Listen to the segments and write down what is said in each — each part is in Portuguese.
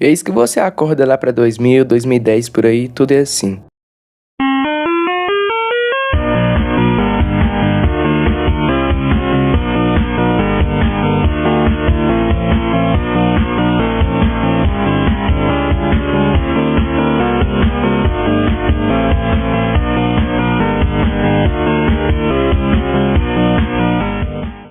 Eis que você acorda lá pra 2000, 2010 por aí, tudo é assim.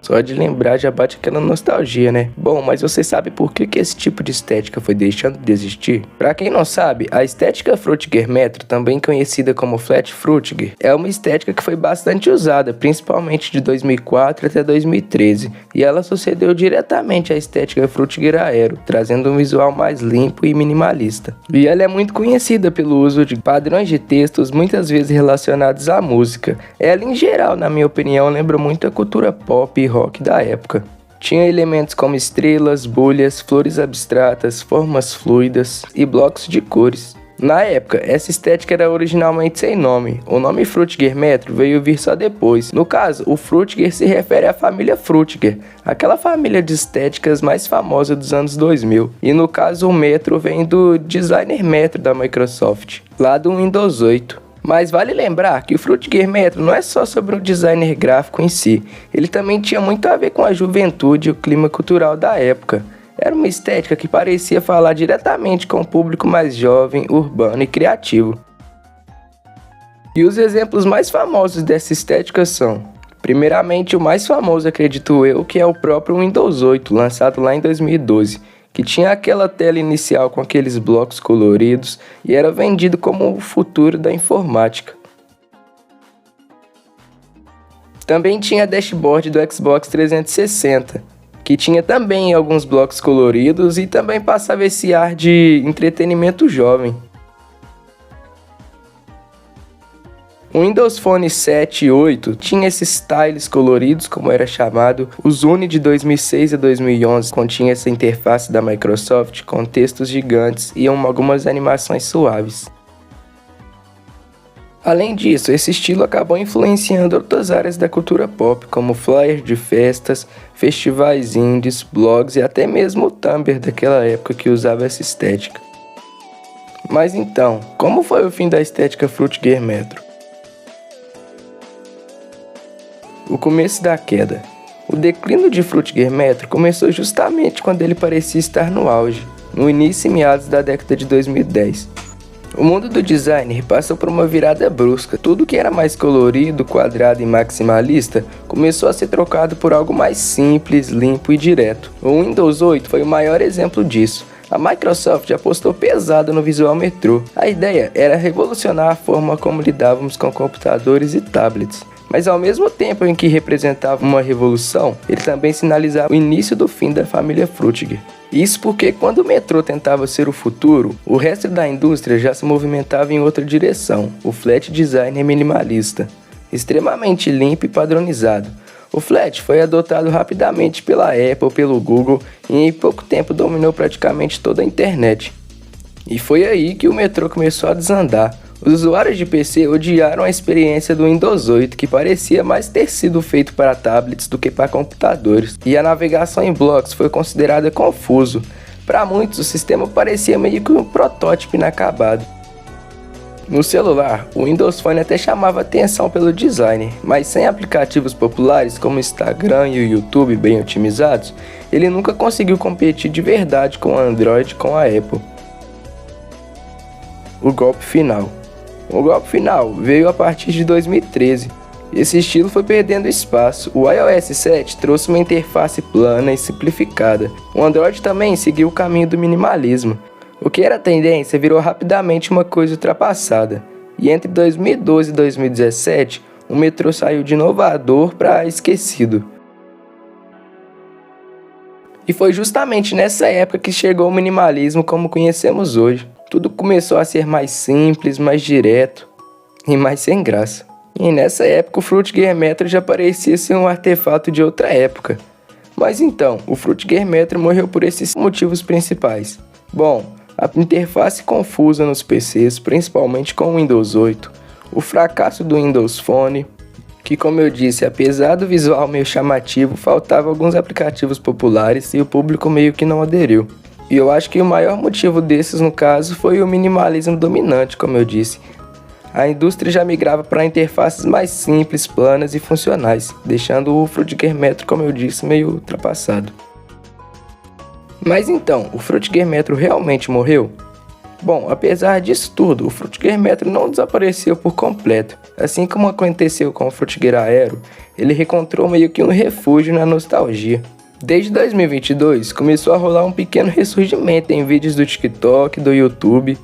Só de lembrar já bate aquela nostalgia, né? Bom, mas você sabe por que esse tipo de estética foi deixando de existir? Pra quem não sabe, a estética Frutiger Metro, também conhecida como Flat Frutiger, é uma estética que foi bastante usada, principalmente de 2004 até 2013, e ela sucedeu diretamente à estética Frutiger Aero, trazendo um visual mais limpo e minimalista. E ela é muito conhecida pelo uso de padrões de textos muitas vezes relacionados à música. Ela, em geral, na minha opinião, lembra muito a cultura pop e rock da época. Tinha elementos como estrelas, bolhas, flores abstratas, formas fluidas e blocos de cores. Na época, essa estética era originalmente sem nome. O nome Frutiger Metro veio vir só depois. No caso, o Frutiger se refere à família Frutiger, aquela família de estéticas mais famosa dos anos 2000. E no caso, o Metro vem do designer Metro da Microsoft, lá do Windows 8. Mas vale lembrar que o Frutiger Metro não é só sobre o designer gráfico em si, ele também tinha muito a ver com a juventude e o clima cultural da época. Era uma estética que parecia falar diretamente com o público mais jovem, urbano e criativo. E os exemplos mais famosos dessa estética são, primeiramente o mais famoso, acredito eu, que é o próprio Windows 8, lançado lá em 2012. Que tinha aquela tela inicial com aqueles blocos coloridos e era vendido como o futuro da informática. Também tinha a dashboard do Xbox 360, que tinha também alguns blocos coloridos e também passava esse ar de entretenimento jovem. O Windows Phone 7 e 8 tinha esses tiles coloridos, como era chamado. O Zune de 2006 a 2011 continha essa interface da Microsoft com textos gigantes e algumas animações suaves. Além disso, esse estilo acabou influenciando outras áreas da cultura pop, como flyers de festas, festivais indies, blogs e até mesmo o Tumblr daquela época que usava essa estética. Mas então, como foi o fim da estética Frutiger Metro? O começo da queda. O declínio de Frutiger Metro começou justamente quando ele parecia estar no auge, no início e meados da década de 2010. O mundo do designer passou por uma virada brusca. Tudo que era mais colorido, quadrado e maximalista começou a ser trocado por algo mais simples, limpo e direto. O Windows 8 foi o maior exemplo disso. A Microsoft apostou pesado no visual metrô. A ideia era revolucionar a forma como lidávamos com computadores e tablets. Mas ao mesmo tempo em que representava uma revolução, ele também sinalizava o início do fim da família Frutiger. Isso porque quando o metrô tentava ser o futuro, o resto da indústria já se movimentava em outra direção, o flat design minimalista, extremamente limpo e padronizado. O flat foi adotado rapidamente pela Apple, pelo Google e em pouco tempo dominou praticamente toda a internet. E foi aí que o metrô começou a desandar. Os usuários de PC odiaram a experiência do Windows 8, que parecia mais ter sido feito para tablets do que para computadores, e a navegação em blocos foi considerada confuso. Para muitos, o sistema parecia meio que um protótipo inacabado. No celular, o Windows Phone até chamava atenção pelo design, mas sem aplicativos populares como o Instagram e o YouTube bem otimizados, ele nunca conseguiu competir de verdade com o Android e com a Apple. O golpe final. O golpe final veio a partir de 2013. Esse estilo foi perdendo espaço. O iOS 7 trouxe uma interface plana e simplificada. O Android também seguiu o caminho do minimalismo. O que era tendência virou rapidamente uma coisa ultrapassada. E entre 2012 e 2017, o metrô saiu de inovador para esquecido. E foi justamente nessa época que chegou o minimalismo como conhecemos hoje. Tudo começou a ser mais simples, mais direto e mais sem graça. E nessa época o Frutiger Metro já parecia ser um artefato de outra época. Mas então, o Frutiger Metro morreu por esses motivos principais. Bom, a interface confusa nos PCs, principalmente com o Windows 8, o fracasso do Windows Phone, que, como eu disse, apesar do visual meio chamativo, faltavam alguns aplicativos populares e o público meio que não aderiu. E eu acho que o maior motivo desses, no caso, foi o minimalismo dominante, como eu disse. A indústria já migrava para interfaces mais simples, planas e funcionais, deixando o Frutiger Metro, como eu disse, meio ultrapassado. Mas então, o Frutiger Metro realmente morreu? Bom, apesar disso tudo, o Frutiger Metro não desapareceu por completo. Assim como aconteceu com o Frutiger Aero, ele encontrou meio que um refúgio na nostalgia. Desde 2022, começou a rolar um pequeno ressurgimento em vídeos do TikTok, do YouTube,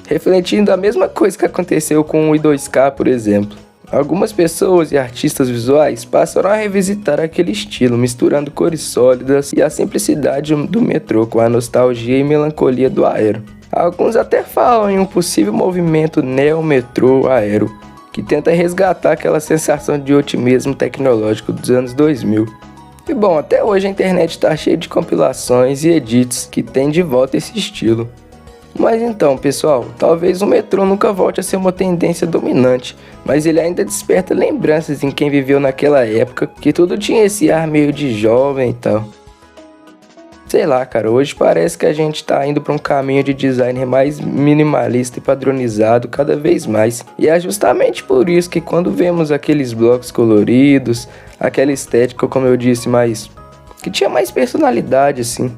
refletindo a mesma coisa que aconteceu com o I2K, por exemplo. Algumas pessoas e artistas visuais passaram a revisitar aquele estilo, misturando cores sólidas e a simplicidade do metrô com a nostalgia e melancolia do Aero. Alguns até falam em um possível movimento neo-metrô Aero, que tenta resgatar aquela sensação de otimismo tecnológico dos anos 2000. E bom, até hoje a internet está cheia de compilações e edits que tem de volta esse estilo. Mas então, pessoal, talvez o metrô nunca volte a ser uma tendência dominante, mas ele ainda desperta lembranças em quem viveu naquela época, que tudo tinha esse ar meio de jovem e tal. Sei lá, cara, hoje parece que a gente tá indo para um caminho de design mais minimalista e padronizado cada vez mais. E é justamente por isso que quando vemos aqueles blocos coloridos, aquela estética, como eu disse, que tinha mais personalidade assim,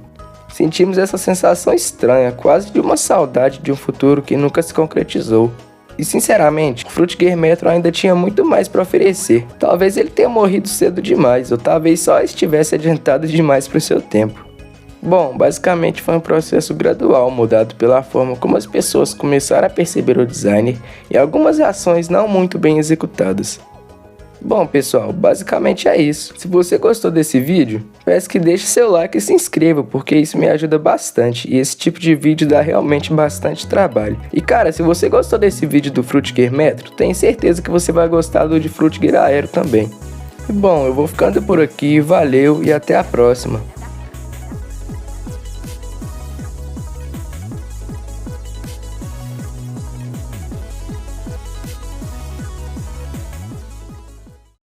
sentimos essa sensação estranha, quase de uma saudade de um futuro que nunca se concretizou. E sinceramente, o Frutiger Metro ainda tinha muito mais para oferecer. Talvez ele tenha morrido cedo demais, ou talvez só estivesse adiantado demais para o seu tempo. Bom, basicamente foi um processo gradual mudado pela forma como as pessoas começaram a perceber o designer e algumas ações não muito bem executadas. Bom pessoal, basicamente é isso. Se você gostou desse vídeo, peço que deixe seu like e se inscreva, porque isso me ajuda bastante e esse tipo de vídeo dá realmente bastante trabalho. E cara, se você gostou desse vídeo do Frutiger Metro, tenho certeza que você vai gostar do de Frutiger Aero também. E bom, eu vou ficando por aqui, valeu e até a próxima.